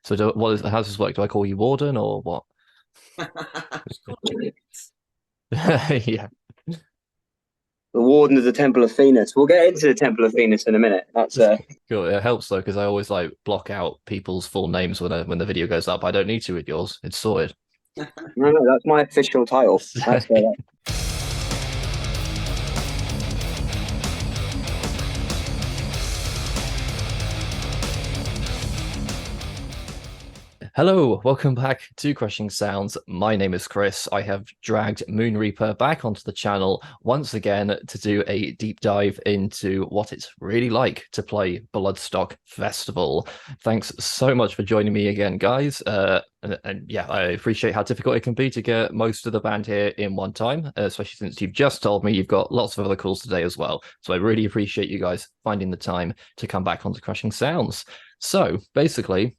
So how does this work? Do I call you Warden or what? Yeah, The Warden of the Temple of Venus. We'll get into the Temple of Venus in a minute. That's cool. It helps though because I always like block out people's full names when the video goes up. I don't need to with yours. It's sorted. no, no, that's my official title. That's Hello, welcome back to Crushing Sounds. My name is Chris. I have dragged Moon Reaper back onto the channel once again to do a deep dive into what it's really like to play Bloodstock Festival. Thanks so much for joining me again, guys. And yeah, I appreciate how difficult it can be to get most of the band here in one time, especially since you've just told me you've got lots of other calls today as well. So I really appreciate you guys finding the time to come back onto Crushing Sounds. So basically,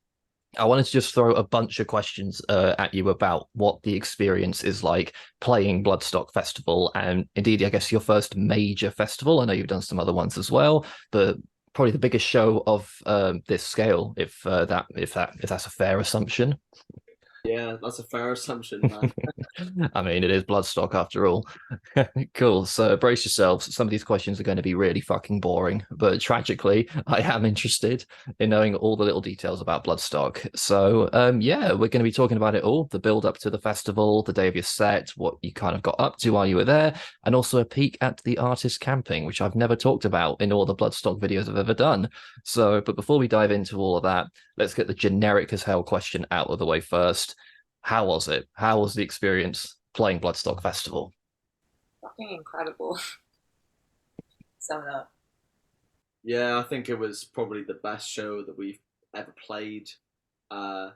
I wanted to just throw a bunch of questions at you about what the experience is like playing Bloodstock Festival, and indeed, I guess your first major festival. I know you've done some other ones as well, but probably the biggest show of this scale, if that's a fair assumption. Yeah, that's a fair assumption, man. I mean, it is Bloodstock after all. Cool. So brace yourselves. Some of these questions are going to be really fucking boring, but tragically, I am interested in knowing all the little details about Bloodstock. So, yeah, we're going to be talking about it all, the build up to the festival, the day of your set, what you kind of got up to while you were there, and also a peek at the artist camping, which I've never talked about in all the Bloodstock videos I've ever done. So, but before we dive into all of that, let's get the generic as hell question out of the way first. How was it? How was the experience playing Bloodstock Festival? Fucking incredible. Sum it up. Yeah, I think it was probably the best show that we've ever played. Uh,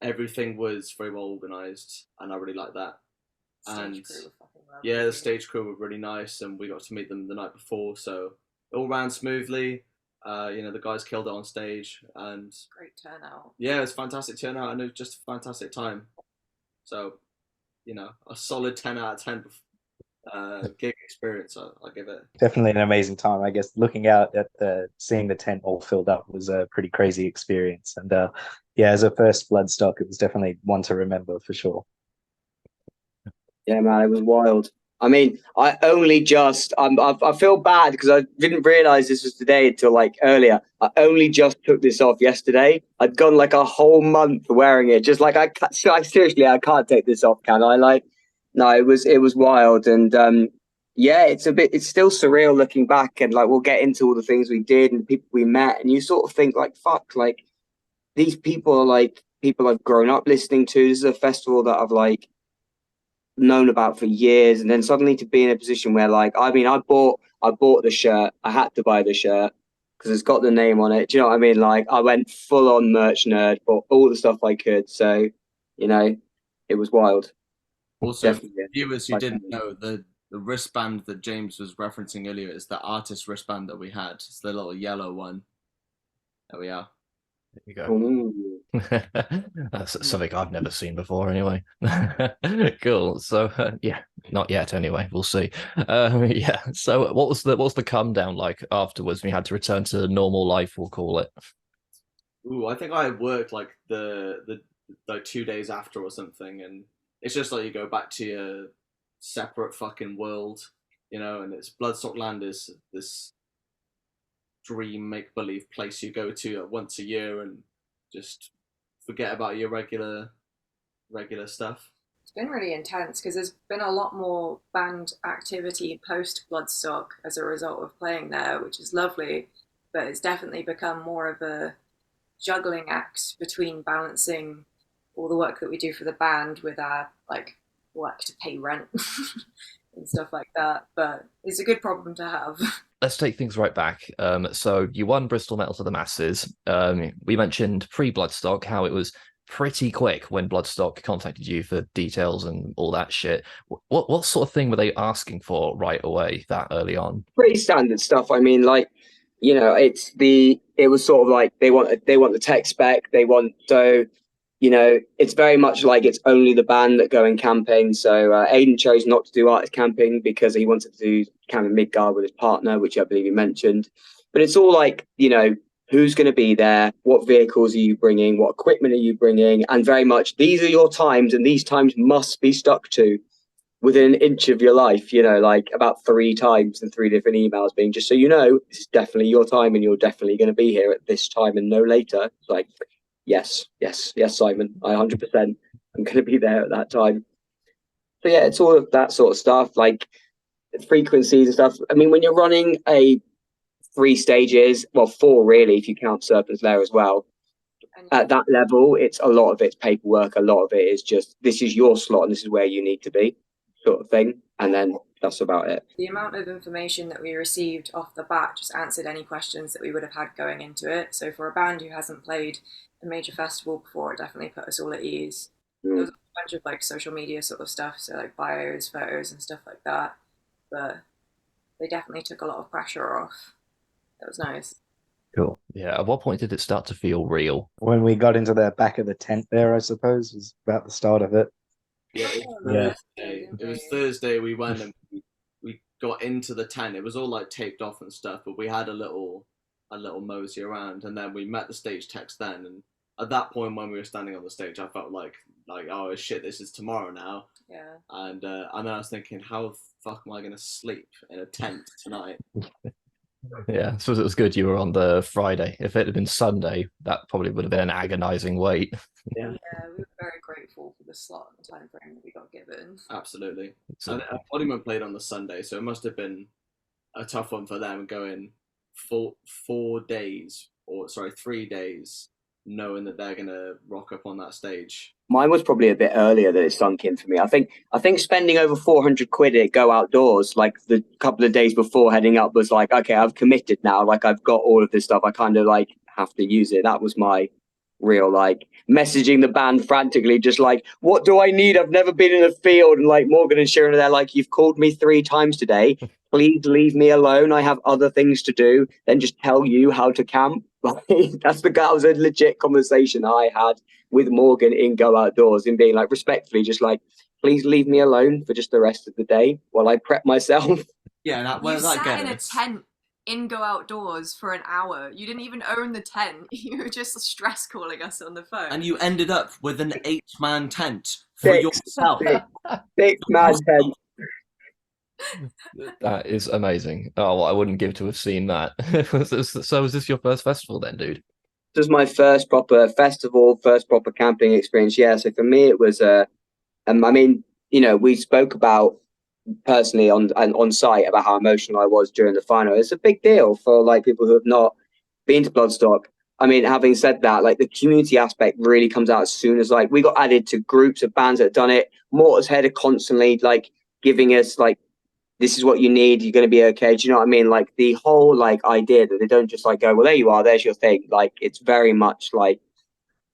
Everything was very well organized, and I really like that. And Stage crew were fucking yeah, the lovely. stage crew were really nice, and we got to meet them the night before, so it all ran smoothly. The guys killed it on stage, and Great turnout. yeah, it was fantastic turnout, and it was just a fantastic time. So, a solid 10 out of 10 gig experience. I give it. Definitely an amazing time. I guess looking out at seeing the tent all filled up was a pretty crazy experience. And yeah, as a first Bloodstock, it was definitely one to remember for sure. yeah, man, it was wild. I mean, I feel bad because I didn't realize this was today until like earlier. I only just took this off yesterday. I'd gone like a whole month wearing it. Just like I seriously, I can't take this off, can I? Like, no, it was wild, and yeah, it's still surreal looking back, and like we'll get into all the things we did and the people we met, and you sort of think like, fuck, like these people are like people I've grown up listening to. This is a festival that I've like known about for years, and then suddenly to be in a position where like I mean I bought the shirt. I had to buy the shirt because it's got the name on it. Do you know what I mean? Like I went full on merch nerd, bought all the stuff I could. So, you know, it was wild. Also, for Definitely. viewers who didn't know, the wristband that James was referencing earlier is the artist wristband that we had. It's the little yellow one. There we are. There you go. Ooh. That's something I've never seen before, anyway. Cool. So, yeah, not yet. Anyway, we'll see. Yeah. So, what was the come down like afterwards? When you had to return to normal life, we'll call it. Ooh, I think I worked like the like 2 days after or something, and it's just like you go back to your separate fucking world, and it's Bloodstock Land is this dream make believe place you go to once a year and just forget about your regular stuff. It's been really intense because there's been a lot more band activity post Bloodstock as a result of playing there, which is lovely. But it's definitely become more of a juggling act between balancing all the work that we do for the band with our like work to pay rent and stuff like that. But it's a good problem to have. Let's take things right back. So you won Bristol Metal to the Masses. We mentioned pre-Bloodstock how it was pretty quick when Bloodstock contacted you for details and all that shit. What sort of thing were they asking for right away that early on? Pretty standard stuff. I mean, like, it was sort of like they want the tech spec, they want so it's very much like it's only the band that go in camping. So Aiden chose not to do artist camping because he wanted to do camp in Midgard with his partner, which I believe he mentioned. But it's all like, who's going to be there, what vehicles are you bringing, what equipment are you bringing, and very much these are your times, and these times must be stuck to within an inch of your life, you know, like about 3 times and 3 different emails being just so you know, this is definitely your time and you're definitely going to be here at this time and no later. It's like, yes, Simon, I 100%, I'm going to be there at that time. So yeah, it's all of that sort of stuff, like frequencies and stuff. I mean, when you're running a 3 stages, well, 4 really, if you count Serpent's Lair as well, at that level, it's a lot of it's paperwork. A lot of it is just, this is your slot and this is where you need to be, sort of thing. And then that's about it. The amount of information that we received off the bat just answered any questions that we would have had going into it. So for a band who hasn't played a major festival before, it definitely put us all at ease. There was a bunch of like social media sort of stuff, so like bios, photos and stuff like that. But they definitely took a lot of pressure off. That was nice. Cool. Yeah. At what point did it start to feel real? When we got into the back of the tent there, I suppose, was about the start of it. Yeah, it was Thursday. We went and we got into the tent. It was all like taped off and stuff, but we had a little mosey around, and then we met the stage techs then. And at that point, when we were standing on the stage, I felt like oh shit, this is tomorrow now. Yeah. And then I was thinking, how the fuck am I gonna sleep in a tent tonight? Yeah, I suppose it was good you were on the Friday. If it had been Sunday, that probably would have been an agonizing wait. Yeah, we were very grateful for the slot and time frame that we got given. Absolutely. And Embodiment played on the Sunday, so it must have been a tough one for them going 4 days, or sorry, 3 days, knowing that they're gonna rock up on that stage. Mine was probably a bit earlier that it sunk in for me. I think spending over 400 quid at Go Outdoors, like the couple of days before heading up, was like, okay, I've committed now. Like I've got all of this stuff. I kind of like have to use it. That was my real like messaging the band frantically, just like, what do I need? I've never been in a field. And like Morgan and Sharon are there, like, you've called me 3 times today. Please leave me alone. I have other things to do than just tell you how to camp. Like, that was a legit conversation I had with Morgan in Go Outdoors, in being like, respectfully, just like, please leave me alone for just the rest of the day while I prep myself. Yeah, that you sat in a tent in Go Outdoors for an hour. You didn't even own the tent. You were just stress calling us on the phone. And you ended up with an 8-man tent for yourself. 6-man tent. That is amazing. Oh, well, I wouldn't give to have seen that. So was this your first festival then, dude? This was my first proper festival, first proper camping experience. Yeah, so for me it was I mean, you know, we spoke about personally on site about how emotional I was during the final. It's a big deal for like people who have not been to Bloodstock. I mean, having said that, like the community aspect really comes out as soon as like we got added to groups of bands that had done it. Mortar's Head are constantly like giving us like, this is what you need, you're going to be okay. Do you know what I mean? Like the whole like idea that they don't just like go, well, there you are, there's your thing. Like it's very much like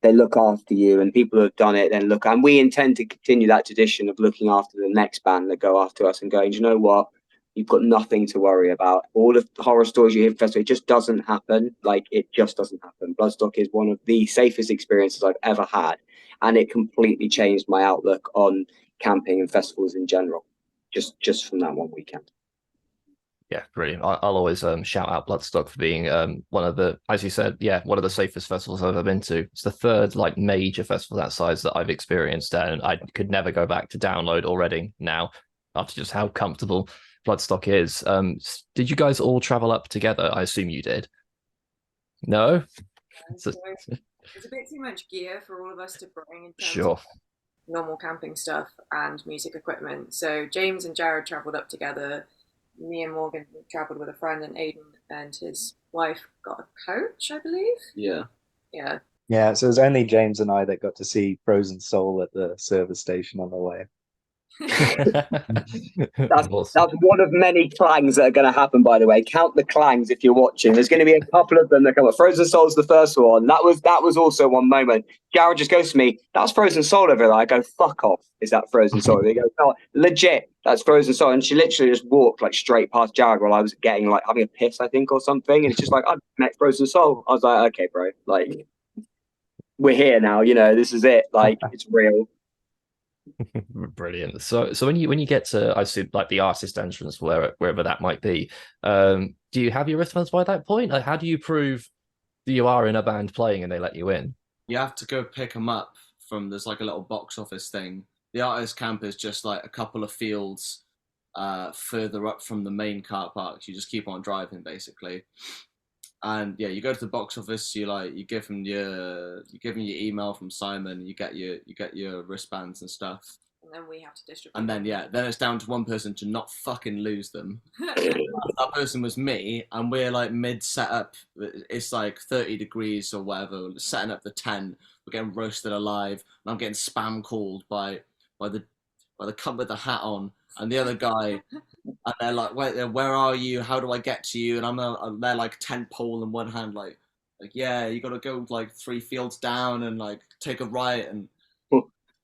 they look after you, and people who have done it then look. And we intend to continue that tradition of looking after the next band that go after us and going, do you know what? You've got nothing to worry about. All of the horror stories you hear from festival, it just doesn't happen. Like it just doesn't happen. Bloodstock is one of the safest experiences I've ever had, and it completely changed my outlook on camping and festivals in general. Just from that one weekend. Yeah, brilliant. I'll always shout out Bloodstock for being one of the, as you said, one of the safest festivals I've ever been to. It's the third like major festival that size that I've experienced, and I could never go back to Download or Reading now after just how comfortable Bloodstock is. Did you guys all travel up together? I assume you did. No? It's a bit too much gear for all of us to bring in terms Sure. of normal camping stuff and music equipment. So James and Jared travelled up together. Me and Morgan travelled with a friend, and Aidan and his wife got a coach, I believe. Yeah. Yeah, so it was only James and I that got to see Frozen Soul at the service station on the way. That's one of many clangs that are going to happen, by the way. Count the clangs if you're watching. There's going to be a couple of them that come up. Frozen Soul's the first one. That was also one moment. Jared just goes to me, that's Frozen Soul over there. I go, fuck off. Is that Frozen Soul? He goes, no, legit, that's Frozen Soul. And she literally just walked like straight past Jared while I was getting like having a piss, I think, or something. And it's just like, I've met Frozen Soul. I was like, okay, bro, like we're here now, you know, this is it. Like it's real. Brilliant. So when you get to, I assume, like the artist entrance, wherever that might be, do you have your wristbands by that point? Like, how do you prove You are in a band playing and they let you in. You have to go pick them up from, there's like a little box office thing. The artist camp is just like a couple of fields further up from the main car parks. You just keep on driving basically. And yeah, you go to the box office. You give them your email from Simon. You get your wristbands and stuff. And then we have to distribute. And then then it's down to one person to not fucking lose them. That person was me, and we're like mid setup. It's like 30 degrees or whatever. Setting up the tent, we're getting roasted alive, and I'm getting spam called by the cunt with the hat on, and the other guy. And they're like, where are you? How do I get to you? And they're like tent pole in one hand, like yeah, you got to go like 3 fields down and like take a right. And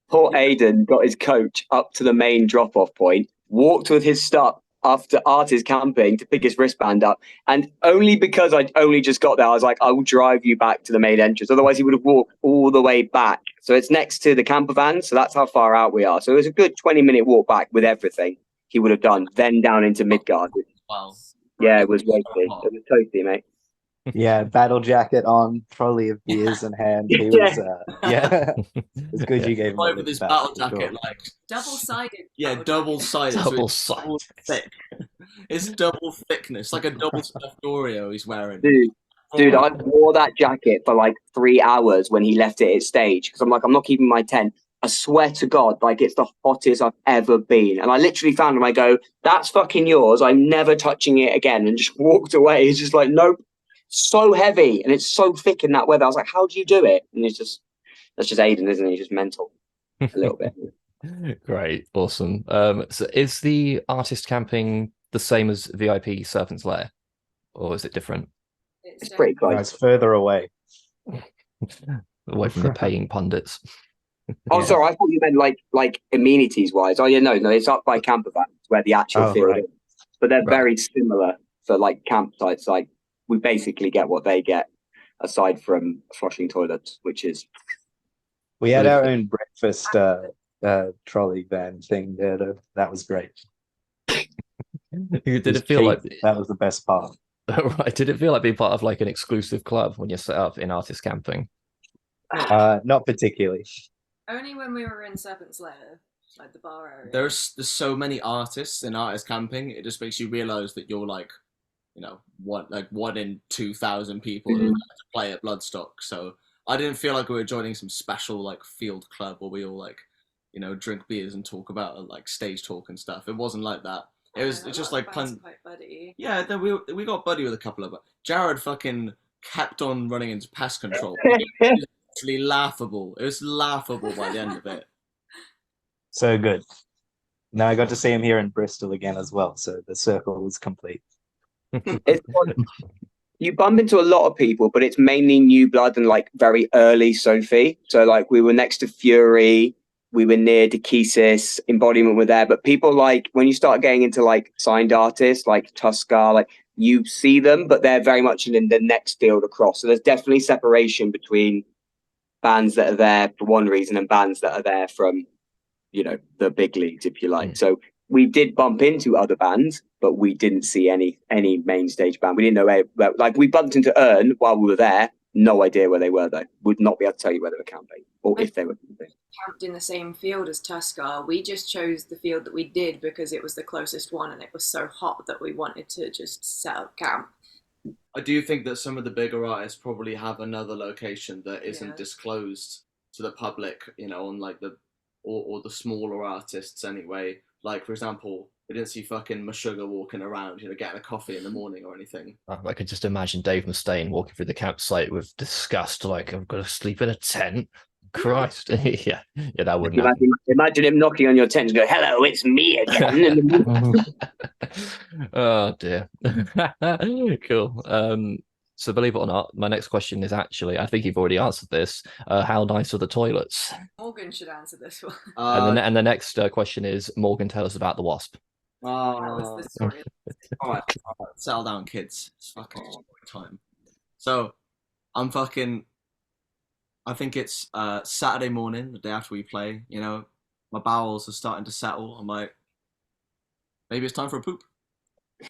poor Aidan got his coach up to the main drop-off point, walked with his stuff after artist camping to pick his wristband up, and only because I'd only just got there, I was like, I will drive you back to the main entrance. Otherwise, he would have walked all the way back. So it's next to the camper van, so that's how far out we are. So it was a good 20-minute walk back with everything he would have done, then down into Midgard. wow, Yeah, it was wasted. It was toasty, mate. Yeah, battle jacket on, trolley of beers in hand. He was, it's good you gave him with his battle jacket, like double-sided. yeah, double-sided. Double-sided. So it's thick. It's double thickness, like a double stuffed Oreo he's wearing. Dude, I wore that jacket for like 3 hours when he left it at stage because I'm like, I'm not keeping my tent. I swear to God, like it's the hottest I've ever been. And I literally found him. I go, that's fucking yours. I'm never touching it again. And just walked away. He's just like, nope. So heavy and it's so thick in that weather. I was like, how do you do it? And that's just Aidan, isn't he? He's just mental a little bit. Great, awesome. So is the artist camping the same as VIP Serpent's Lair, or is it different? It's pretty close. No, it's further away. Away from the paying pundits. Oh, sorry, I thought you meant like amenities wise. Oh yeah, no, it's up by camper vans where the actual field is. But they're very similar for like campsites. Like we basically get what they get, aside from flushing toilets, which is. We had our own breakfast trolley van thing there. That was great. Did it feel like that was the best part? Right? Did it feel like being part of like an exclusive club when you're set up in artist camping? Not particularly. Only when we were in Serpent's Lair, like the bar area. There's so many artists in artist camping. It just makes you realize that you're like, one in 2,000 people who like to play at Bloodstock. So I didn't feel like we were joining some special like field club where we all like, drink beers and talk about like stage talk and stuff. It wasn't like that. It's just like quite buddy. Yeah, then we got buddy with a couple of. Jared fucking kept on running into pest control. Actually laughable. It was laughable by the end of it. So good. Now I got to see him here in Bristol again as well, so the circle was complete. It's you bump into a lot of people, but it's mainly new blood and like very early Sophie. So like we were next to Fury, we were near Dekesis, Embodiment were there, but people like when you start getting into like signed artists like Tuskar, like you see them, but they're very much in the next field across. So there's definitely separation between bands that are there for one reason and bands that are there from, the big leagues, if you like. So we did bump into other bands, but we didn't see any main stage band. We didn't know where, like we bumped into Earn while we were there. No idea where they were though. Would not be able to tell you where they were camping or if they were camping. Camped in the same field as Tuskar. We just chose the field that we did because it was the closest one and it was so hot that we wanted to just set up camp. I do think that some of the bigger artists probably have another location that isn't disclosed to the public, on like or the smaller artists anyway. Like for example, we didn't see fucking Meshuggah walking around, getting a coffee in the morning or anything. I could just imagine Dave Mustaine walking through the campsite with disgust, like I've got to sleep in a tent. Christ, yeah, that wouldn't imagine him knocking on your tent and go, "Hello, it's me again." Oh dear. Cool. So believe it or not, my next question is actually, I think you've already answered this. How nice are the toilets? Morgan should answer this one. And the next question is, Morgan, tell us about the wasp. That was the story. All right, settle down, kids. It's fucking time. So, I think it's Saturday morning, the day after we play. My bowels are starting to settle. I'm like, maybe it's time for a poop.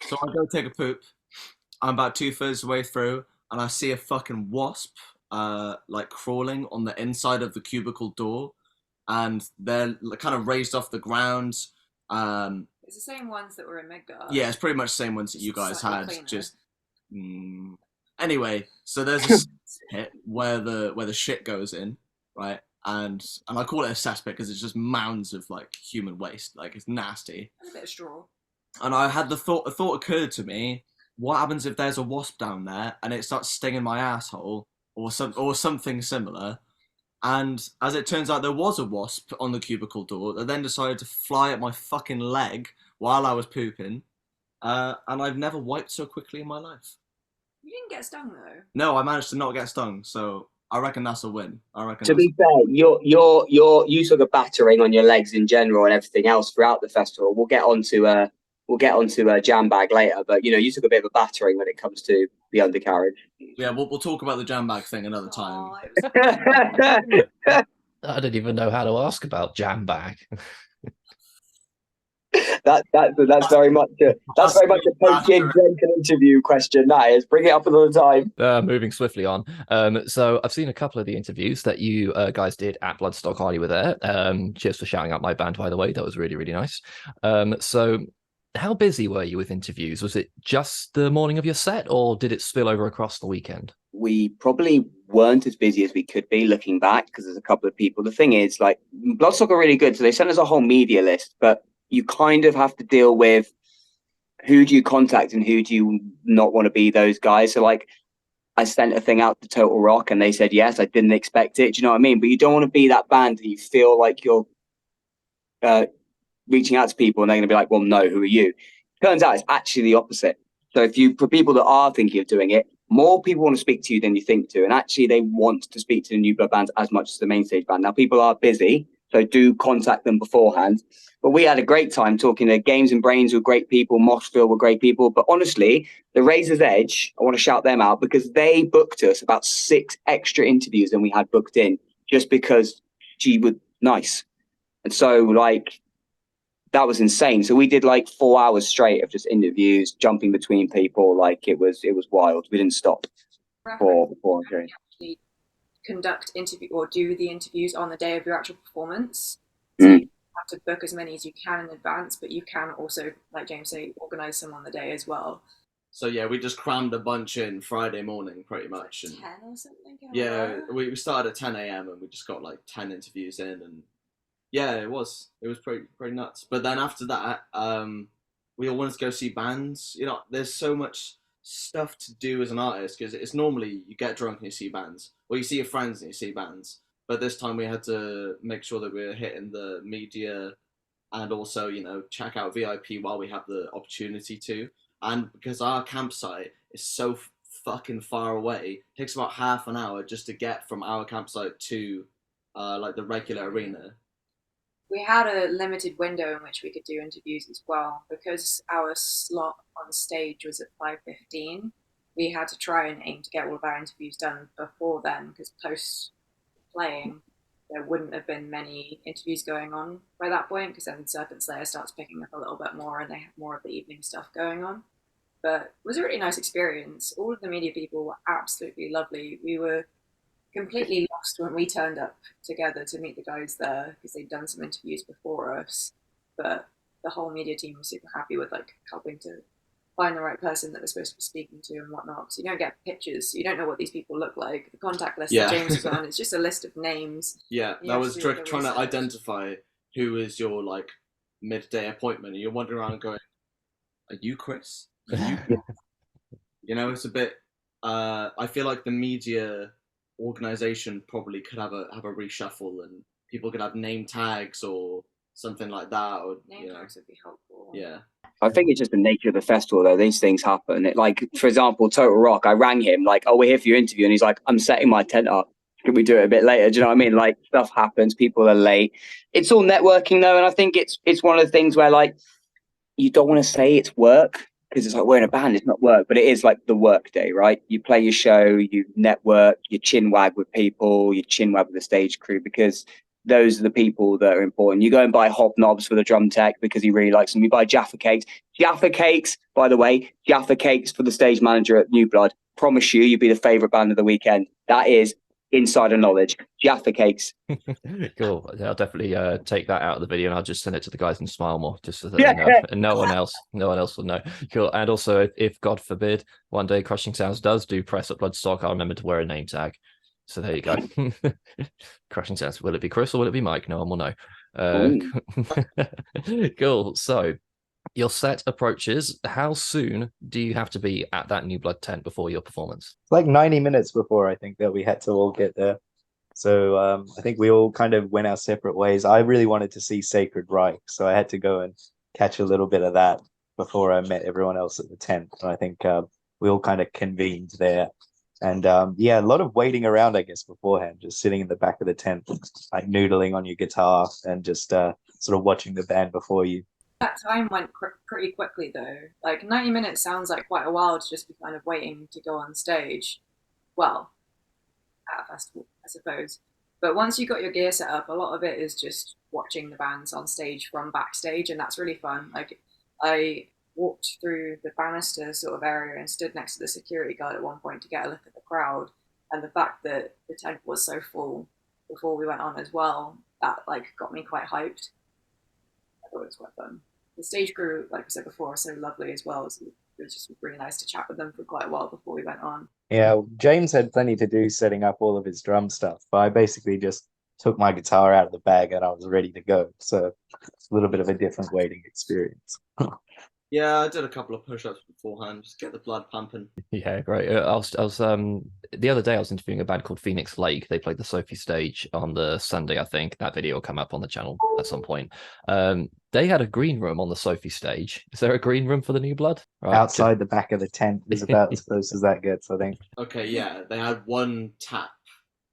So I go take a poop. I'm about 2/3 of the way through, and I see a fucking wasp like crawling on the inside of the cubicle door, and they're kind of raised off the ground. It's the same ones that were in Midgard. Yeah, it's pretty much the same ones that you guys Slightly had. cleaner. Just anyway, so there's a pit where the shit goes in, right? And I call it a cesspit because it's just mounds of like human waste, like it's nasty. And a bit of straw. And I had a thought occurred to me: what happens if there's a wasp down there and it starts stinging my asshole, or something similar? And as it turns out, there was a wasp on the cubicle door that then decided to fly at my fucking leg while I was pooping. And I've never wiped so quickly in my life. You didn't get stung though. No, I managed to not get stung, so I reckon that's a win. I reckon. To be fair, you took a battering on your legs in general and everything else throughout the festival. We'll get onto jam bag later, but you took a bit of a battering when it comes to the undercarriage. Yeah, we'll talk about the jam bag thing another time. I didn't even know how to ask about jam bag. That's very much a post-game drunken interview question. That is, bring it up another time. Moving swiftly on. So I've seen a couple of the interviews that you guys did at Bloodstock while you were there. Cheers for shouting out my band, by the way. That was really, really nice. So how busy were you with interviews? Was it just the morning of your set, or did it spill over across the weekend? We probably weren't as busy as we could be looking back, because there's a couple of people. The thing is, like, Bloodstock are really good, so they sent us a whole media list, but you kind of have to deal with who do you contact and who do you not want to be those guys. So, like, I sent a thing out to Total Rock and they said yes. I didn't expect it. Do you know what I mean? But you don't want to be that band that you feel like you're reaching out to people and they're going to be like, well, no, who are you? Turns out it's actually the opposite. So for people that are thinking of doing it, more people want to speak to you than you think to. And actually they want to speak to the New Blood bands as much as the main stage band. Now, people are busy, so do contact them beforehand. But we had a great time talking to Games and Brains with great people. Mossville were great people. But honestly, the Razor's Edge, I want to shout them out because they booked us about 6 extra interviews than we had booked in just because she was nice. And so, like, that was insane. So we did like 4 hours straight of just interviews, jumping between people. Like, it was wild. We didn't stop for actually conduct interview or do the interviews on the day of your actual performance. So you have to book as many as you can in advance, but you can also, like James said, organize some on the day as well. So yeah, we just crammed a bunch in Friday morning, pretty much. Like 10 or something. Yeah, we started at 10 a.m. and we just got like 10 interviews in, and yeah, it was pretty nuts. But then after that, we all wanted to go see bands. You know, there's so much stuff to do as an artist because it's normally you get drunk and you see bands, or you see your friends and you see bands. But this time we had to make sure that we were hitting the media and also, check out VIP while we have the opportunity to. And because our campsite is so fucking far away, it takes about half an hour just to get from our campsite to like the regular arena. We had a limited window in which we could do interviews as well because our slot on stage was at 5:15. We had to try and aim to get all of our interviews done before then because post playing there wouldn't have been many interviews going on by that point because then Serpent Slayer starts picking up a little bit more and they have more of the evening stuff going on. But it was a really nice experience. All of the media people were absolutely lovely. We were completely lost when we turned up together to meet the guys there because they'd done some interviews before us. But the whole media team was super happy with like helping to find the right person that they're supposed to be speaking to and whatnot. So you don't get pictures. You don't know what these people look like. The contact list that James was on, it's just a list of names. Yeah, that was trying to identify who is your like midday appointment. And you're wandering around going, are you Chris? Are you? It's a bit, I feel like the media organization probably could have a reshuffle and people could have name tags or something like that. Or name tags would be helpful. Yeah. I think it's just the nature of the festival, though. These things happen. Like, for example, Total Rock, I rang him, like, oh, we're here for your interview. And he's like, I'm setting my tent up. Can we do it a bit later? Do you know what I mean? Like, stuff happens. People are late. It's all networking, though. And I think it's one of the things where, like, you don't want to say it's work because it's like we're in a band. It's not work. But it is like the work day, right? You play your show, you network, you chin wag with people, you chin wag with the stage crew because those are the people that are important. You go and buy hobnobs for the drum tech because he really likes them. You buy Jaffa cakes. Jaffa cakes, by the way, Jaffa cakes for the stage manager at New Blood. promise you'd be the favourite band of the weekend. That is insider knowledge. Jaffa cakes. Cool. I'll definitely take that out of the video, and I'll just send it to the guys and smile more, just so that they know. And no one else will know. Cool. And also, if God forbid one day Crushing Sounds does do press at Bloodstock, I'll remember to wear a name tag. So there you go. Crushing Sounds. Will it be Chris or will it be Mike? No one will know. Cool. So your set approaches. How soon do you have to be at that New Blood tent before your performance? It's like 90 minutes before, I think, that we had to all get there. So I think we all kind of went our separate ways. I really wanted to see Sacred Reich, so I had to go and catch a little bit of that before I met everyone else at the tent. And I think we all kind of convened there. And yeah, a lot of waiting around, I guess, beforehand, just sitting in the back of the tent, like noodling on your guitar and just sort of watching the band before you. That time went pretty quickly though. Like 90 minutes sounds like quite a while to just be kind of waiting to go on stage. Well, at a festival, I suppose. But once you got your gear set up, a lot of it is just watching the bands on stage from backstage, and that's really fun. Like I walked through the banister sort of area and stood next to the security guard at one point to get a look at the crowd, and the fact that the tent was so full before we went on as well, that like got me quite hyped. I thought it was quite fun. The stage crew, like I said before, are so lovely as well. So it was just really nice to chat with them for quite a while before we went on. Yeah, James had plenty to do setting up all of his drum stuff, but I basically just took my guitar out of the bag and I was ready to go. So it's a little bit of a different waiting experience. Yeah, I did a couple of push-ups beforehand, just get the blood pumping. Yeah, great. I was the other day I was interviewing a band called Phoenix Lake. They played the Sophie stage on the Sunday, I think. That video will come up on the channel at some point. They had a green room on the Sophie stage. Is there a green room for the New Blood? Right. Outside the back of the tent is about as close as that gets, I think. Okay, yeah, they had one tap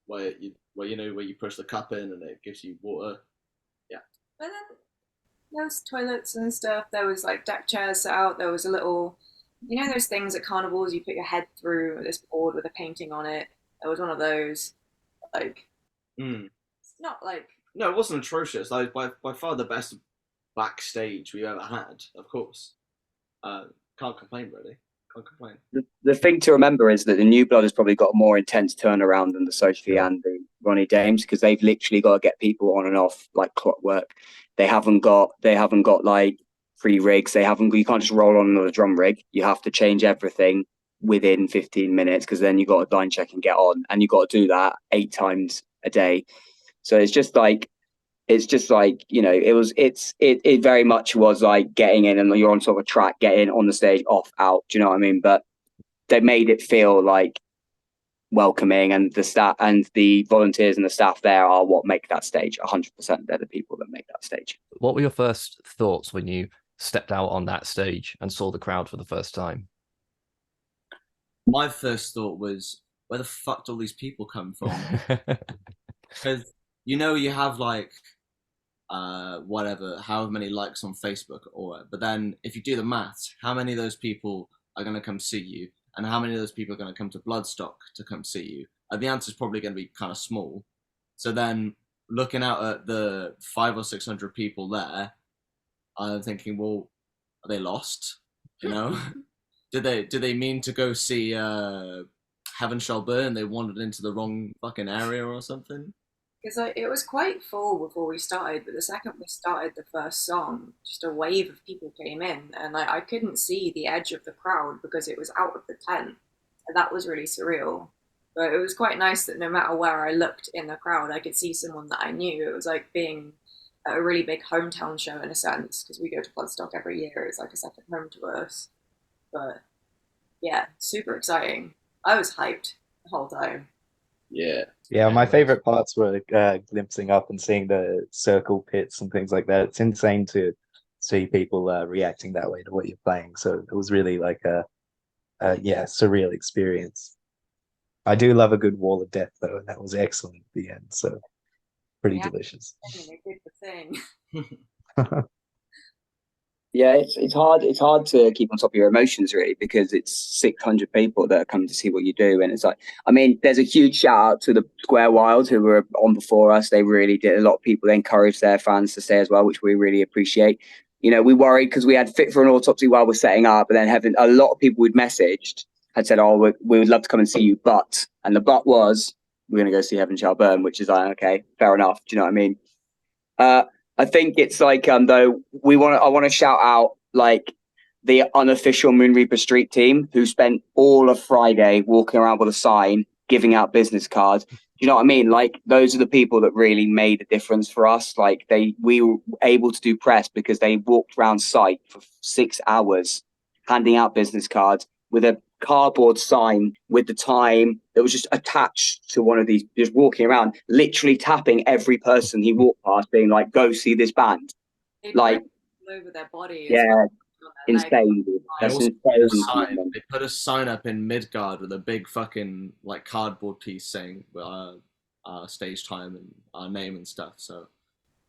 where you push the cup in and it gives you water. Yeah. And then there was toilets and stuff. There was like deck chairs set out. There was a little, you know, those things at carnivals you put your head through this board with a painting on it. There was one of those. Like, it's not like. No, it wasn't atrocious. Like by far the best backstage we've ever had. Of course, can't complain really. Can't complain. The thing to remember is that the New Blood has probably got a more intense turnaround than the Sophie and the Ronnie Dames, because they've literally got to get people on and off like clockwork. They haven't got like free rigs. You can't just roll on another drum rig. You have to change everything within 15 minutes, because then you got to line check and get on, and you got to do that 8 times a day. So it's just like, you know, it very much was like getting in and you're on sort of a track, get in on the stage, off, out. Do you know what I mean? But they made it feel like welcoming, and the staff and the volunteers and the staff there are what make that stage. 100%, they're the people that make that stage. What were your first thoughts when you stepped out on that stage and saw the crowd for the first time? My first thought was, where the fuck do all these people come from? Because you have like whatever, however many likes on Facebook but then if you do the maths, how many of those people are going to come see you, and how many of those people are going to come to Bloodstock to come see you? The answer is probably going to be kind of small. So then looking out at the 500 or 600 people there, I'm thinking, well, are they lost? You know, did they mean to go see Heaven Shall Burn? They wandered into the wrong fucking area or something. Because it was quite full before we started, but the second we started the first song, just a wave of people came in, and I couldn't see the edge of the crowd because it was out of the tent, and that was really surreal. But it was quite nice that no matter where I looked in the crowd, I could see someone that I knew. It was like being at a really big hometown show in a sense, because we go to Bloodstock every year. It's like a second home to us. But yeah, super exciting. I was hyped the whole time. Yeah, my favorite parts were glimpsing up and seeing the circle pits and things like that. It's insane to see people reacting that way to what you're playing. So it was really like a surreal experience. I do love a good Wall of Death though, and that was excellent at the end. So pretty delicious. They did the thing. Yeah, it's hard to keep on top of your emotions really, because it's 600 people that are coming to see what you do, and it's like, I mean, there's a huge shout out to the Square Wild who were on before us. They really did. A lot of people encouraged their fans to stay as well, which we really appreciate. You know, we worried because we had Fit for an Autopsy while we're setting up, and then having a lot of people we'd messaged had said, "Oh, we would love to come and see you, but," and the but was, "We're going to go see Heaven Shall Burn," which is like, okay, fair enough. Do you know what I mean? I think it's like though I want to shout out like the unofficial Moon Reaper Street team who spent all of Friday walking around with a sign giving out business cards. You know what I mean? Like those are the people that really made a difference for us. Like we were able to do press because they walked around site for 6 hours handing out business cards with a cardboard sign with the time that was just attached to one of these, just walking around, literally tapping every person he walked past, being like, "Go see this band." They'd Like, all over their body as yeah, well. insane. Dude. That's They put a sign up in Midgard with a big fucking like cardboard piece saying our stage time and our name and stuff. So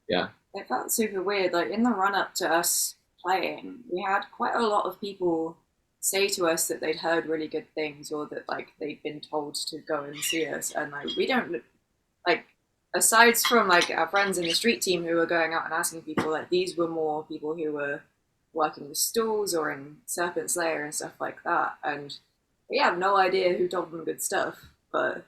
yeah, It felt super weird. Like in the run up to us playing, we had quite a lot of people say to us that they'd heard really good things or that like they'd been told to go and see us, and like we don't like aside from like our friends in the street team who were going out and asking people, like these were more people who were working with stalls or in Serpent Slayer and stuff like that, and we have no idea who told them good stuff, but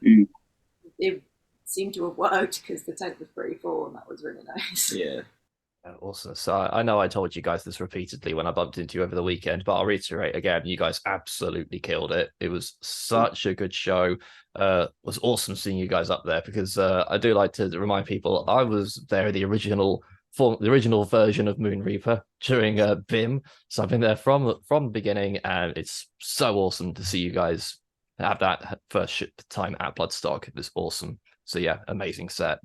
it seemed to have worked because the tent was pretty full and that was really nice. yeah. Awesome. So I know I told you guys this repeatedly when I bumped into you over the weekend, but I'll reiterate again, you guys absolutely killed it. It was such a good show. It was awesome seeing you guys up there because I do like to remind people I was there the original version of Moon Reaper during BIM. So I've been there from the beginning, and it's so awesome to see you guys have that first time at Bloodstock. It was awesome. So yeah, amazing set.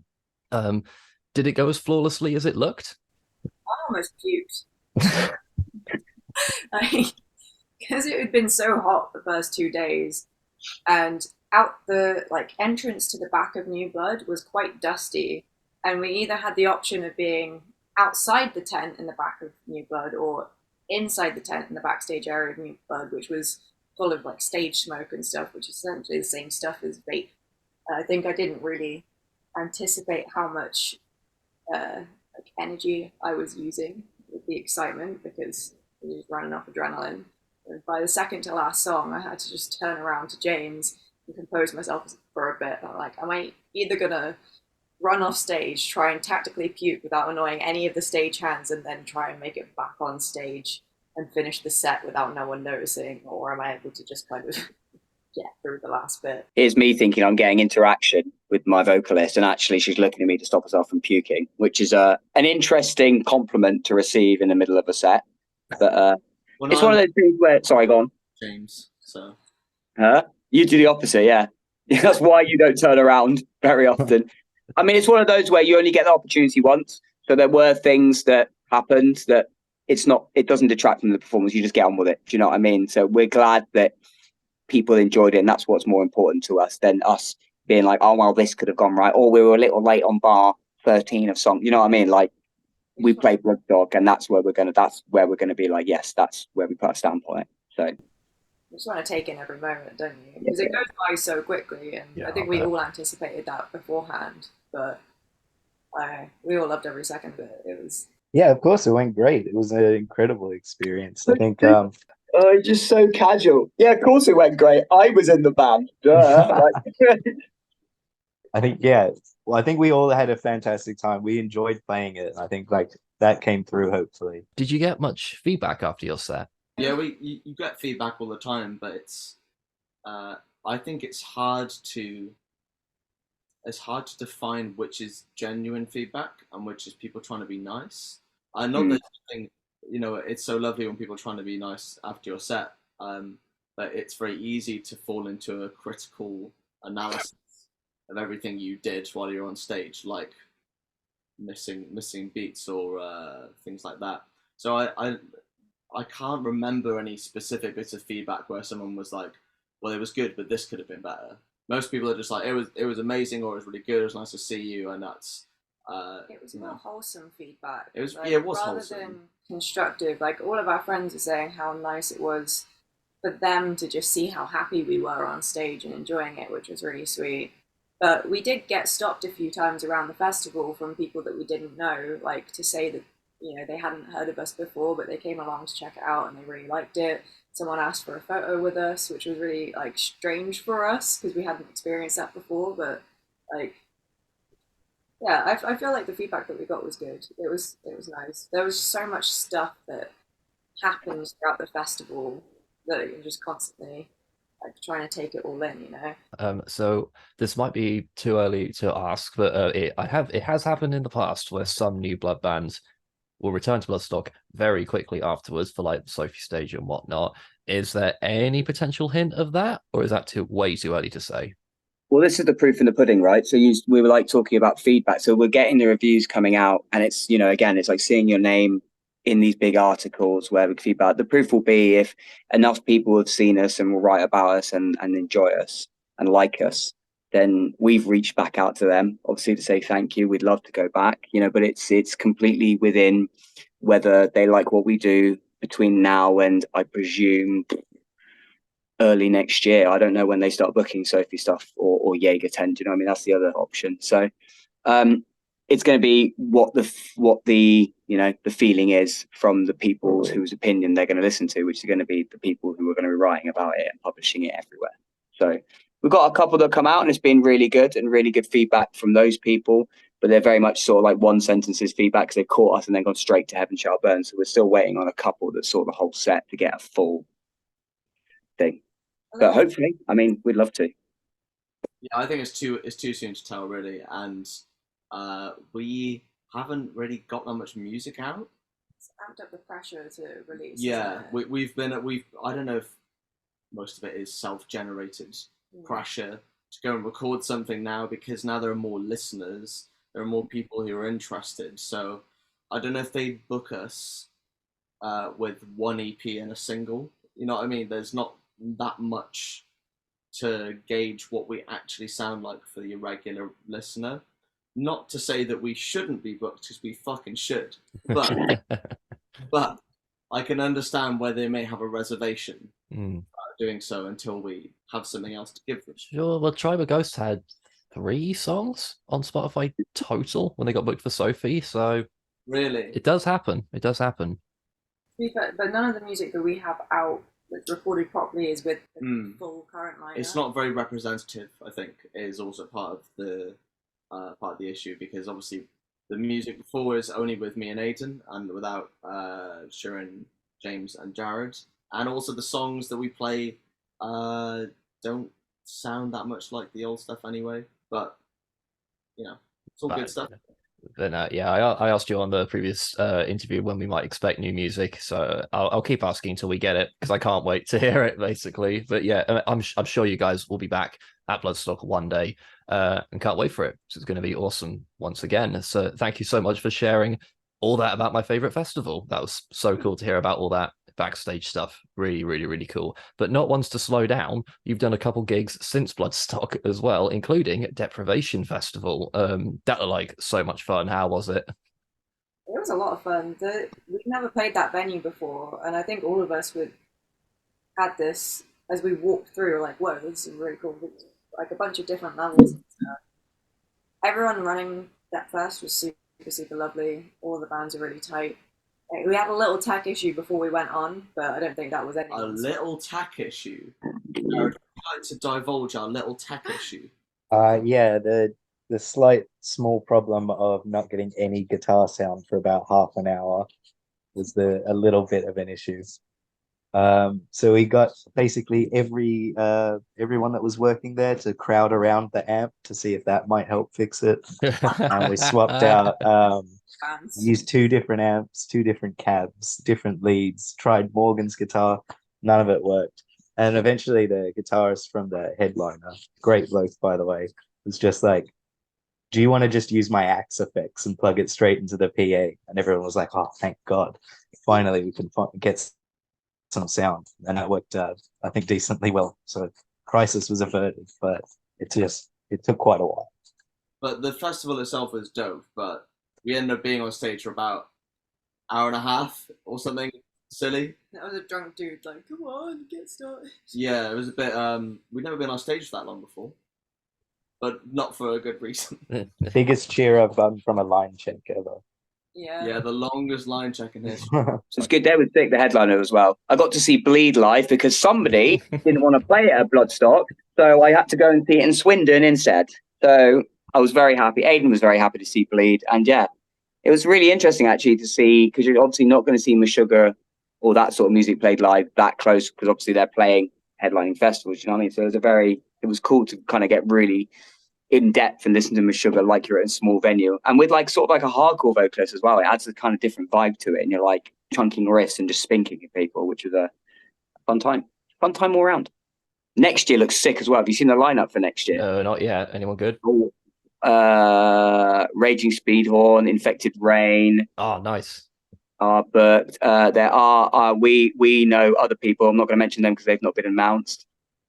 Did it go as flawlessly as it looked? I almost puked. Like, because it had been so hot the first 2 days, and out the like entrance to the back of New Blood was quite dusty, and we either had the option of being outside the tent in the back of New Blood or inside the tent in the backstage area of New Blood, which was full of like stage smoke and stuff, which is essentially the same stuff as vape. I think I didn't really anticipate how much like energy I was using with the excitement because I was running off adrenaline. And by the second to last song, I had to just turn around to James and compose myself for a bit. I'm like, am I either gonna run off stage, try and tactically puke without annoying any of the stage hands, and then try and make it back on stage and finish the set without no one noticing, or am I able to just kind of get through the last bit? Here's me thinking I'm getting interaction with my vocalist, and actually she's looking at me to stop herself from puking, which is an interesting compliment to receive in the middle of a set. But it's one of those things where, sorry, go on. James, so. You do the opposite, yeah. That's why you don't turn around very often. I mean, it's one of those where you only get the opportunity once. So there were things that happened that it doesn't detract from the performance. You just get on with it. Do you know what I mean? So we're glad that people enjoyed it, and that's what's more important to us than us being like, oh, well, this could have gone right, or we were a little late on bar 13 of song. You know what I mean? Like, we played Bloodstock, and that's where we're gonna be like, yes, that's where we put a stamp on it. So you just want to take in every moment, don't you? Because it goes by so quickly, and I think we all anticipated that beforehand, but we all loved every second of it. It was of course it went great. It was an incredible experience. I think just so casual. Yeah, of course it went great. I was in the band. I think well, I think we all had a fantastic time. We enjoyed playing it. I think like that came through hopefully. Did you get much feedback after your set? Yeah, you get feedback all the time, but it's I think it's hard to define which is genuine feedback and which is people trying to be nice. I know that thing, it's so lovely when people are trying to be nice after your set, but it's very easy to fall into a critical analysis of everything you did while you're on stage, like missing beats or things like that. So I can't remember any specific bits of feedback where someone was like, well, it was good, but this could have been better. Most people are just like, it was amazing, or it was really good, it was nice to see you, and that's it was more wholesome feedback. It was like, it was rather wholesome. than constructive. Like all of our friends were saying how nice it was for them to just see how happy we were on stage and enjoying it, which was really sweet. But we did get stopped a few times around the festival from people that we didn't know, like to say that they hadn't heard of us before, but they came along to check it out and they really liked it. someone asked for a photo with us, which was really like strange for us because we hadn't experienced that before. But like, yeah, I feel like the feedback that we got was good. It was nice. There was so much stuff that happens throughout the festival that you're just constantly like trying to take it all in, you know. So this might be too early to ask, but it has happened in the past where some new blood bands will return to Bloodstock very quickly afterwards for like the Sophie stage and whatnot. Is there any potential hint of that, or is that way too early to say? Well, this is the proof in the pudding, right? So we were like talking about feedback. So we're getting the reviews coming out, and it's, you know, again, it's like seeing your name in these big articles where we feedback. The proof will be if enough people have seen us and will write about us and enjoy us and like us, then we've reached back out to them, obviously, to say thank you. We'd love to go back, you know, but it's completely within whether they like what we do between now and, I presume, early next year. I don't know when they start booking Sophie stuff or Jaeger 10. Do you know what I mean? That's the other option. So it's going to be what the you know, the feeling is from the people whose opinion they're going to listen to, which is going to be the people who are going to be writing about it and publishing it everywhere. So we've got a couple that come out and it's been really good and really good feedback from those people, but they're very much sort of like one sentences feedback because they caught us and then gone straight to Heaven Shall Burn. So we're still waiting on a couple that saw the whole set to get a full thing. But hopefully, I mean, we'd love to. Yeah, I think it's too soon to tell really, and we haven't really got that much music out. It's amped up the pressure to release. Yeah, we've I don't know if most of it is self-generated pressure to go and record something now, because now there are more listeners, there are more people who are interested. So I don't know if they book us with one EP and a single. You know what I mean? There's not that much to gauge what we actually sound like for the irregular listener. Not to say that we shouldn't be booked, because we fucking should. But but I can understand why they may have a reservation doing so until we have something else to give them. Sure. Well, Tribe of Ghosts had 3 songs on Spotify total when they got booked for Sophie. So really, it does happen. It does happen. But none of the music that we have out that's recorded properly is with the full current lineup. It's not very representative, I think, is also part of the issue, because obviously the music before is only with me and Aidan and without Sharon, James, and Jared. And also the songs that we play don't sound that much like the old stuff anyway. But you know, it's all good stuff. Then yeah, I asked you on the previous interview when we might expect new music, so I'll keep asking until we get it, because I can't wait to hear it, basically. But yeah, I'm sure you guys will be back at Bloodstock one day, and can't wait for it. So it's going to be awesome once again. So thank you so much for sharing all that about my favorite festival. That was so cool to hear about all that backstage stuff. Really, really, really cool. But not once to slow down. You've done a couple gigs since Bloodstock as well, including Deprivation Festival. That looked like so much fun. How was it? It was a lot of fun. We've never played that venue before, and I think all of us had this as we walked through. Like, whoa, this is really cool. Like a bunch of different levels. Everyone running that fest was super, super lovely. All the bands are really tight. We had a little tech issue before we went on, but I don't think that was any. A little tech issue? Would you like to divulge our little tech issue? Yeah, the slight small problem of not getting any guitar sound for about half an hour was a little bit of an issue. So we got basically everyone that was working there to crowd around the amp to see if that might help fix it. And we swapped out used 2 different amps, 2 different cabs, different leads, tried Morgan's guitar, none of it worked. And eventually the guitarist from the headliner, great bloke by the way, was just like, do you want to just use my Axe effects and plug it straight into the PA? And everyone was like, oh, thank God. Finally we can get some sound. And that worked, I think, decently well. So crisis was averted, but it took quite a while. But the festival itself was dope, but we ended up being on stage for about an hour and a half or something silly. That was a drunk dude like, come on, get started. Yeah, it was a bit, we'd never been on stage for that long before. But not for a good reason. Biggest cheer I've done from a line check ever. Yeah, the longest line check in history. So it's good. They would pick the headliner as well. I got to see Bleed live because somebody didn't want to play it at Bloodstock, so I had to go and see it in Swindon instead. So I was very happy. Aiden was very happy to see Bleed, and yeah, it was really interesting actually to see, because you're obviously not going to see Meshuggah or that sort of music played live that close, because obviously they're playing headlining festivals. You know what I mean? So it was cool to kind of get really in depth and listen to Meshuggah like you're at a small venue, and with like sort of like a hardcore vocalist as well. It adds a kind of different vibe to it, and you're like chunking wrists and just spinking at people, which was a fun time all around. Next year looks sick as well. Have you seen the lineup for next year? No, not yet. Anyone good? Raging Speedhorn, Infected Rain. Oh, nice. But there are we know other people. I'm not going to mention them because they've not been announced.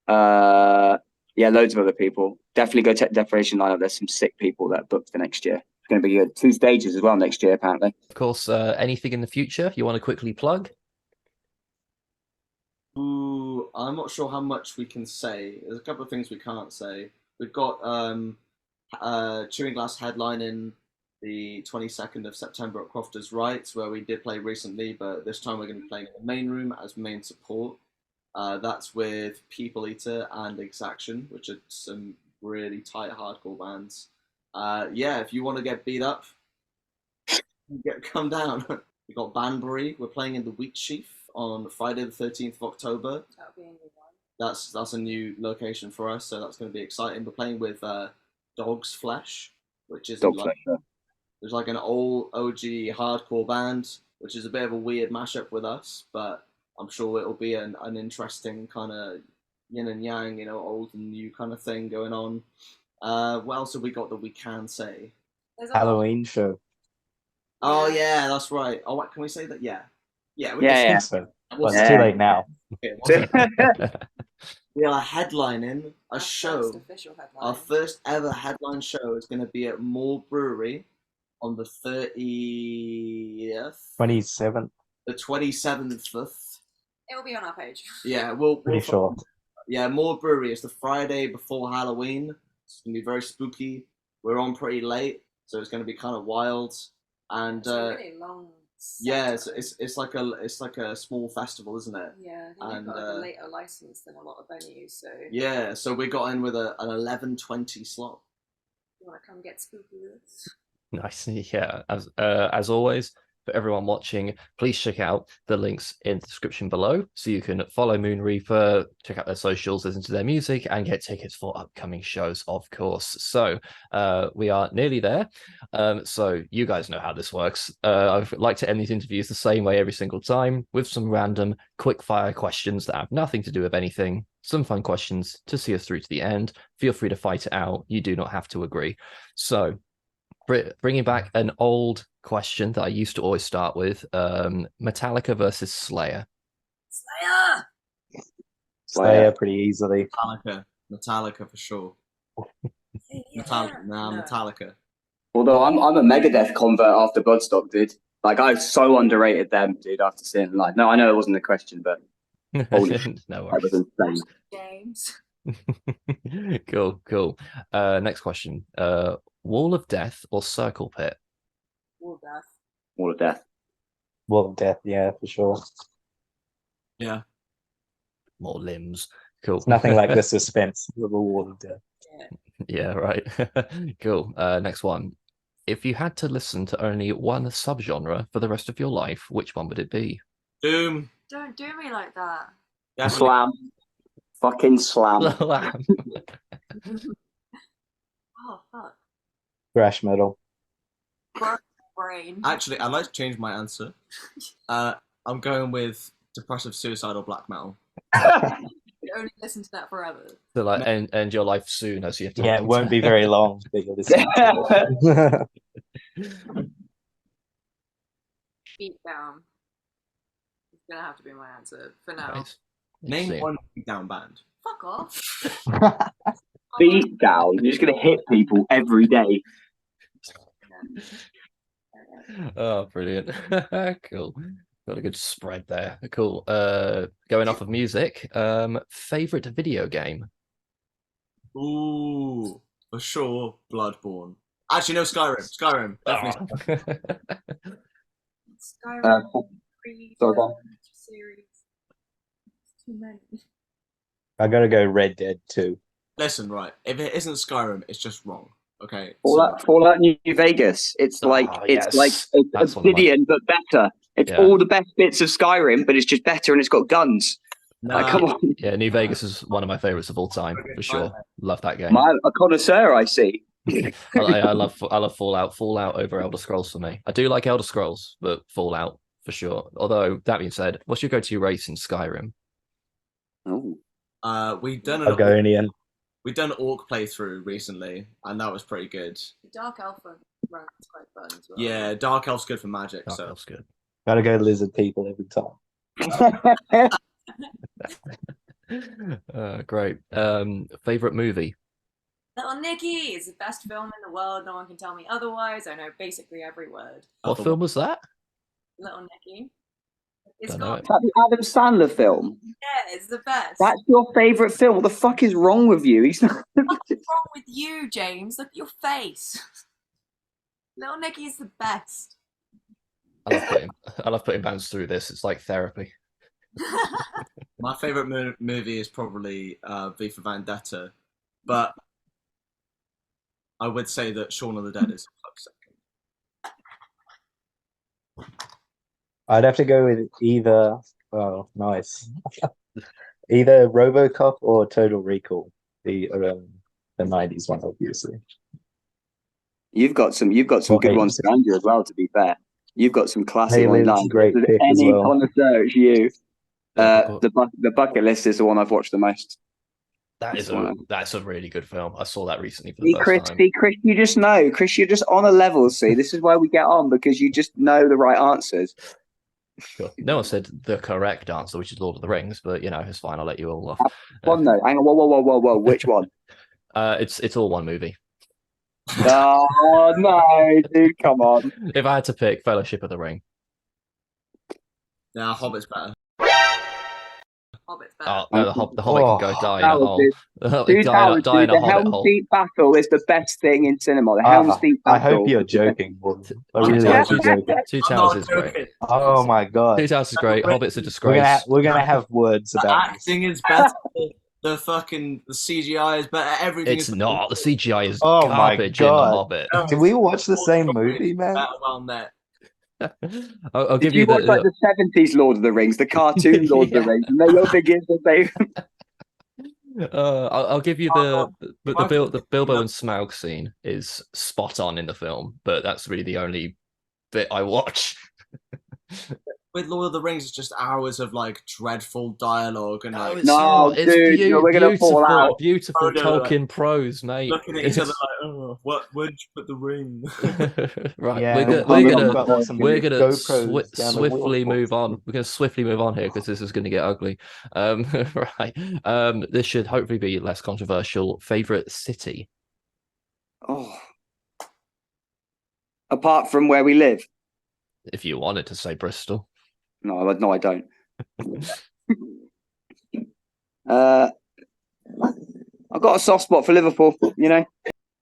Yeah, loads of other people. Definitely go check the Declaration lineup. There's some sick people that are booked for next year. It's going to be good. 2 stages as well next year, apparently. Of course, anything in the future you want to quickly plug? Ooh, I'm not sure how much we can say. There's a couple of things we can't say. We've got Chewing Glass headlining the 22nd of September at Crofters Rights, where we did play recently, but this time we're going to be playing in the main room as main support. That's with People Eater and Exaction, which are some really tight hardcore bands. Yeah, if you want to get beat up, come down. We got Banbury. We're playing in the Wheat Sheaf on Friday the 13th of October. That'll be a new one. That's a new location for us, so that's going to be exciting. We're playing with Dog's Flesh, which is there's like an old OG hardcore band, which is a bit of a weird mashup with us, but I'm sure it'll be an interesting kind of yin and yang, old and new kind of thing going on. What else have we got that we can say? Halloween show. Oh yeah, that's right. Oh, what can we say that? Yeah, Yeah. think so. But it's too late now. We are headlining a show. Official headline. Our first ever headline show is going to be at Moore Brewery on the 30th, 27th. the 27th. It'll be on our page. Yeah, Pretty sure. Yeah, Moore Brewery is the Friday before Halloween. It's gonna be very spooky. We're on pretty late, so it's gonna be kind of wild. And It's a really long. yeah, it's like a small festival, isn't it? Yeah, I think they've got a later license than a lot of venues. So yeah, so we got in with an 11:20 slot. you want to come get spooky with us? Nice. Yeah. As always, for everyone watching, please check out the links in the description below so you can follow Moon Reaper, check out their socials, listen to their music, and get tickets for upcoming shows, of course. So we are nearly there. So you guys know how this works. I like to end these interviews the same way every single time, with some random quick fire questions that have nothing to do with anything. Some fun questions to see us through to the end. Feel free to fight it out. You do not have to agree. So bringing back an old question that I used to always start with, Metallica versus Slayer. Slayer pretty easily. Metallica for sure. Yeah. Metallica. Although I'm a Megadeth convert after Bloodstock, dude. Like, I so underrated them, dude, after seeing live. No, I know it wasn't a question, but holy No that was worries. insane. James. Cool. Next question. Wall of Death or Circle Pit? War Death. Wall of Death. Wall of Death, yeah, for sure. Yeah. More limbs. Cool. It's nothing like the suspense of a Wall of Death. Yeah, right. Cool. Next one. If you had to listen to only one subgenre for the rest of your life, which one would it be? Doom. Don't do me like that. Definitely. Slam. Fucking slam. Oh fuck. Thrash metal. Brain. Actually, I'd like to change my answer. I'm going with depressive suicide or black metal. You only listen to that forever. So like end your life soon, as you have to. Yeah, it won't be very long. But you'll listen to it. Beat down. It's gonna have to be my answer for now. Nice. Name Interesting. one down band. Fuck off. Beat down. You're just going to hit people every day. Oh, brilliant. Cool. Got a good spread there. Cool. Going off of music, favorite video game? Ooh, for sure, Bloodborne. Actually, no, Skyrim. Definitely. Skyrim, sorry, go on. series. It's too many. I gotta go Red Dead 2. Listen, right. If it isn't Skyrim, it's just wrong. Okay. Fallout New Vegas. It's like Yes, it's that's one of my. Obsidian but better. It's Yeah. all the best bits of Skyrim, but it's just better and it's got guns. Like, come on, Yeah, New Vegas is one of my favorites of all time for sure. Love that game. a connoisseur, I see. I love Fallout. Fallout over Elder Scrolls for me. I do like Elder Scrolls, but Fallout for sure. Although that being said, what's your go-to race in Skyrim? Oh, We've done Argonian. We've done Orc playthrough recently, and that was pretty good. The Dark Elf run is quite fun as well. Yeah, Dark Elf's good for magic. Dark So Elf's good. Gotta go Lizard People every time. Great. Favorite movie? Little Nicky is the best film in the world. No one can tell me otherwise. I know basically every word. What film was that? Little Nicky. It's Don't know got it. Is that the Adam Sandler film? yeah, it's the best. That's your favorite film. What the fuck is wrong with you? He's not. What's wrong with you, James? Look at your face. Little Nicky is the best. I love putting bands through this. It's like therapy. my favorite movie is probably V for Vendetta, but I would say that Shaun of the Dead is a close second. I'd have to go with either. Oh, nice. Either RoboCop or Total Recall, the 90s one, obviously. You've got some Or good ones Aliens. behind you as well. To be fair, you've got some classic Aliens, ones. great If there's pick as any well. connoisseur, it's you. Yeah, The bucket list is the one I've watched the most. that's a really good film. I saw that recently for See, the first Chris, time. Chris, you just know. Chris, you're just on a level. See, this is why we get on, because you just know the right answers. Sure. No one said the correct answer, which is Lord of the Rings, but you know, it's fine. I'll let you all off. One though. Hang on. Whoa. Which one? It's all one movie. Oh no, dude, come on. If I had to pick Fellowship of the Ring. Nah, Hobbit's better. Hobbit's better. Oh no, the Hobbit can go die in a That was hole. Dude, Die in the a Hobbit Helm's hole. Deep battle is the best thing in cinema. The Helm's Deep I battle. hope you're joking. I Two really hope you're Towers, joking. Two I'm Towers not is great. joking. Oh my god. Two Towers is great. Hobbit's a We're disgrace. gonna have words The about this. acting is better. The CGI is better. Everything It's is not. The CGI is Oh my garbage in The God. Hobbit. Did we watch the same movie, man? better well met. I'll Did give you you watch like the. the 70s Lord of the Rings, the cartoon Lord of Yeah. the Rings? And your thing is that they I'll give you Oh, the Bilbo and Smaug scene is spot on in the film, but that's really the only bit I watch. With Lord of the Rings, it's just hours of like dreadful dialogue and like It's No, not. It's dude, we're gonna fall out. beautiful Oh, no, Tolkien prose, mate. looking at each other like, oh, where'd you put the ring? Right, Yeah, we're we've gonna got some gonna GoPros down the swiftly waterfall. move on. We're gonna swiftly move on here because this is gonna get ugly. Right. This should hopefully be less controversial. Favorite city? Oh. Apart from where we live. If you wanted to say Bristol. No, I don't. I've got a soft spot for Liverpool, you know.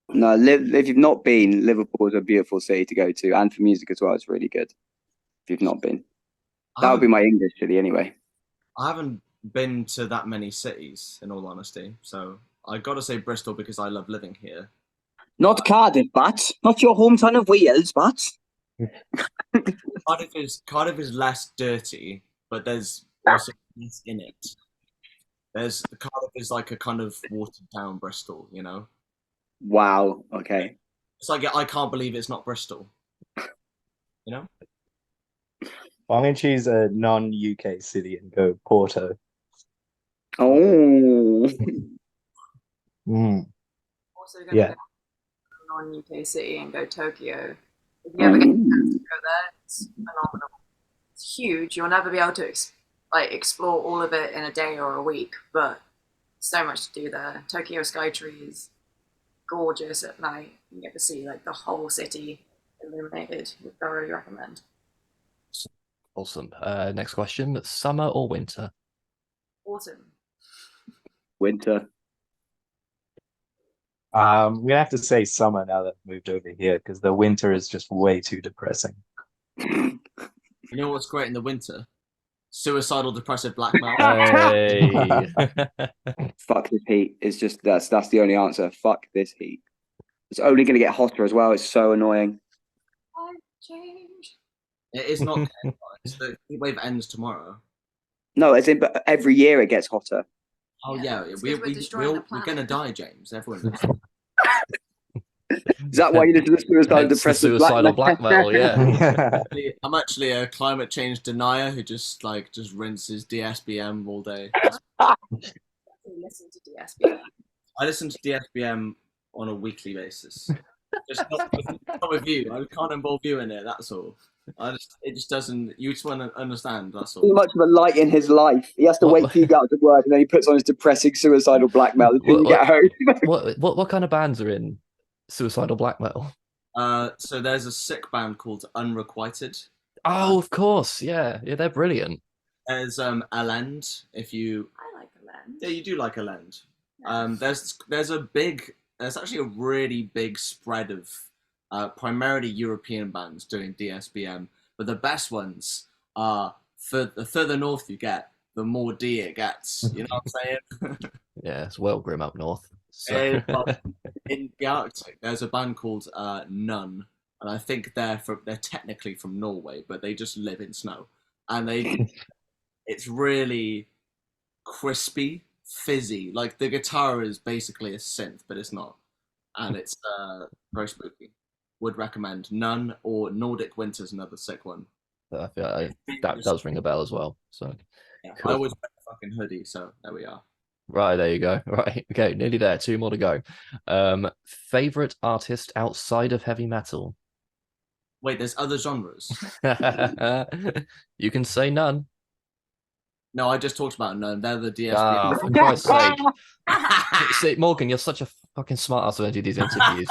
No, if you've not been, Liverpool is a beautiful city to go to, and for music as well, it's really good. If you've not been, that would be my English city anyway. I haven't been to that many cities, in all honesty. So I got to say Bristol because I love living here. Not Cardiff, but not your hometown of Wales, but Cardiff is less dirty, but there's also less in it. Cardiff is like a kind of watered down Bristol, you know. wow. Okay. It's like I can't believe it's not Bristol. You know. I'm gonna choose a non-UK city and go Porto. Oh. Also going to Yeah. go to a non-UK city and go Tokyo. If you ever get a chance to go there, it's phenomenal. It's huge. You'll never be able to explore all of it in a day or a week, but so much to do there. Tokyo Skytree is gorgeous at night. You get to see like the whole city illuminated. Would thoroughly recommend. Awesome. Next question: summer or winter? Autumn. Winter. I'm gonna have to say summer now that I've moved over here because the winter is just way too depressing. You know what's great in the winter? Suicidal, depressive black metal. Hey. Fuck this heat. It's just that's the only answer. Fuck this heat. It's only going to get hotter as well. It's so annoying. Climate change. It is not. The heat wave ends tomorrow. No, as in, but every year it gets hotter. Oh Yeah, yeah, it's we 'cause we're destroying the we're planet. gonna die, James. Everyone knows. Is that why you listen to suicidal, Hence the depressive suicidal black metal, yeah. I'm actually a climate change denier who just rinses DSBM all day. Listen to DSB. I listen to DSBM on a weekly basis. Just not with you. I can't involve you in it. That's all. It just doesn't. You just want to understand. That's all. Too much of a light in his life. He has to wait for you to go out to work, and then he puts on his depressing suicidal black metal until you get home. What kind of bands are in suicidal black metal? So there's a sick band called Unrequited. Oh, of course, yeah, they're brilliant. There's Elend. If you, I like Elend. yeah, you do like Elend. Yes. There's actually a really big spread of primarily European bands doing DSBM, but the best ones are the further north you get, the more D it gets. You know what I'm saying? Yeah, it's well grim up north. So. In the Arctic, there's a band called Nun, and I think they're technically from Norway, but they just live in snow, and it's really crispy, fizzy. Like the guitar is basically a synth, but it's not, and it's very spooky. Would recommend Nun or Nordic Winter's another sick one. I feel like that does ring a bell as well. So Yeah, cool. I always wear a fucking hoodie, so there we are. Right, there you go. Right, okay, nearly there. 2 more to go. Favorite artist outside of heavy metal? Wait, there's other genres. You can say none. No, I just talked about Nun. They're the DSP. Ah, for Christ's sake. See, Morgan, you're such a fucking smart ass when I do these interviews.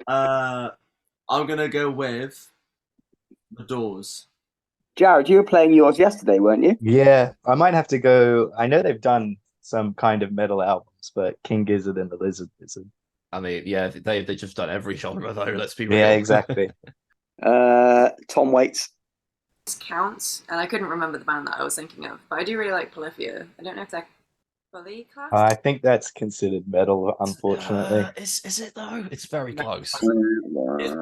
I'm gonna go with The Doors. Jared, you were playing yours yesterday, weren't you? Yeah, I might have to go. I know they've done some kind of metal albums, but King Gizzard and the Lizard Wizard. I mean, yeah, they've just done every genre though. Let's be real. Yeah, exactly. Tom Waits. This counts, and I couldn't remember the band that I was thinking of, but I do really like Polyphia. I don't know if they're fully classed. I think that's considered metal, unfortunately. Is it though? It's very close. It's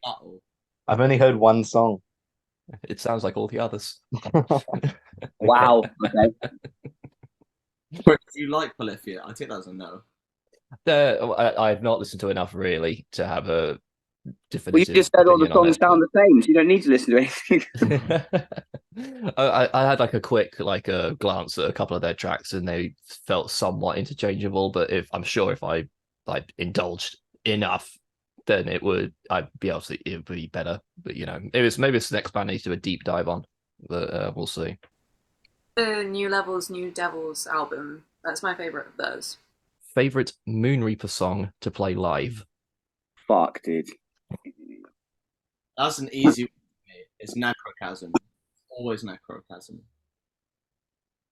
metal. I've only heard one song. It sounds like all the others. Wow. Okay. If you like Polyphia, I think that's a no. I've not listened to enough really to have a Well, definitive. you just said all the opinion on songs sound the same, so you don't need to listen to anything. I had like a quick glance at a couple of their tracks and they felt somewhat interchangeable, but I'm sure if I like indulged enough, then it would be better. But maybe it's the next band I need to do a deep dive on. But we'll see. The New Levels, New Devils album. That's my favorite of those. Favorite Moonreaper song to play live? Fuck, dude. That's an easy one for me. It's Necrochasm. Always Necrochasm.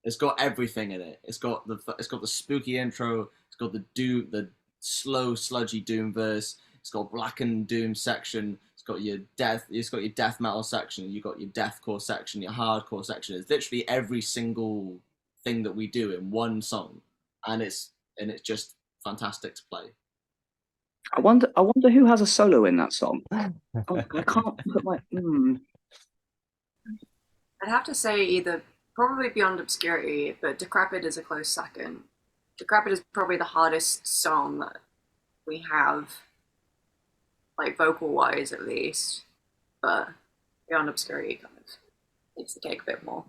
It's got everything in it. It's got the spooky intro. It's got the slow sludgy doom verse. It's got blackened doom section. It's got your death metal section. You got your deathcore section, your hardcore section. It's literally every single thing that we do in one song, and it's just fantastic to play. I wonder who has a solo in that song. I can't put my. I'd have to say probably Beyond Obscurity, but Decrepit is a close second. Decrepit is probably the hardest song that we have, like vocal-wise at least, but Beyond Obscurity kind of takes the cake a bit more.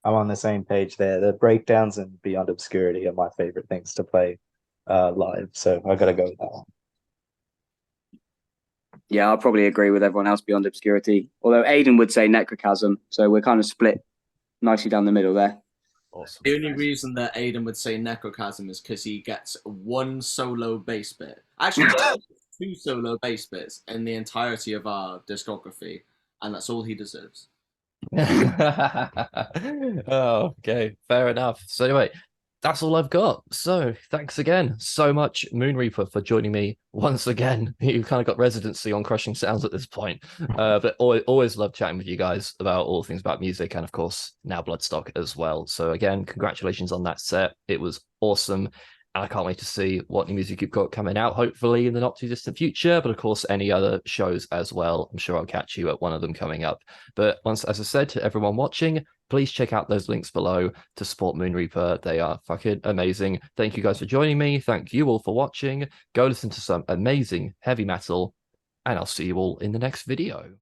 I'm on the same page there. The breakdowns and Beyond Obscurity are my favorite things to play live, so I gotta go with that one. Yeah, I'll probably agree with everyone else Beyond Obscurity. Although Aiden would say Necrochasm, so we're kind of split nicely down the middle there. Awesome. The only reason that Aiden would say Necrochasm is because he gets one solo bass bit. Actually, 2 solo bass bits in the entirety of our discography, and that's all he deserves. Oh, okay, fair enough. So anyway, that's all I've got. So thanks again so much, Moon Reaper, for joining me once again. You kind of got residency on Crushing Sounds at this point. But always love chatting with you guys about all things about music and, of course, now Bloodstock as well. So again, congratulations on that set. It was awesome. And I can't wait to see what new music you've got coming out, hopefully in the not too distant future. But of course, any other shows as well. I'm sure I'll catch you at one of them coming up. But once, as I said to everyone watching, please check out those links below to support Moon Reaper. They are fucking amazing. Thank you guys for joining me. Thank you all for watching. Go listen to some amazing heavy metal, and I'll see you all in the next video.